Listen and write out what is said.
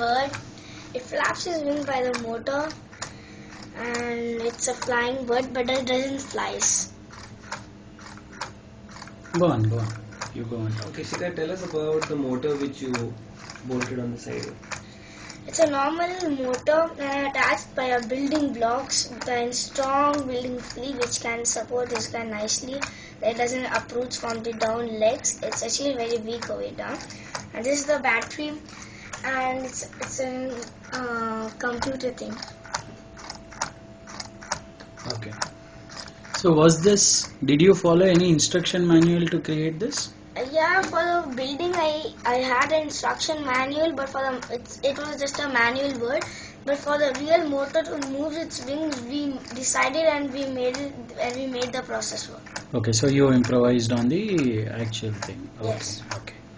bird. It flaps its wing by the motor, and it's a flying bird, but it doesn't flies. Go on. You go on. Okay, Chitra, tell us about the motor which you bolted on the side. It's a normal motor attached by a building blocks with strong building flea which can support this guy nicely. It doesn't uproot from the down legs. It's actually very weak way down. And this is the battery, and it's a computer thing. Okay. So did you follow any instruction manual to create this? Yeah, for the building I had an instruction manual, but for it was just a manual word. But for the real motor to move its wings, we decided and we made it, and we made the process work. Okay, so you improvised on the actual thing. Okay. Yes. Okay.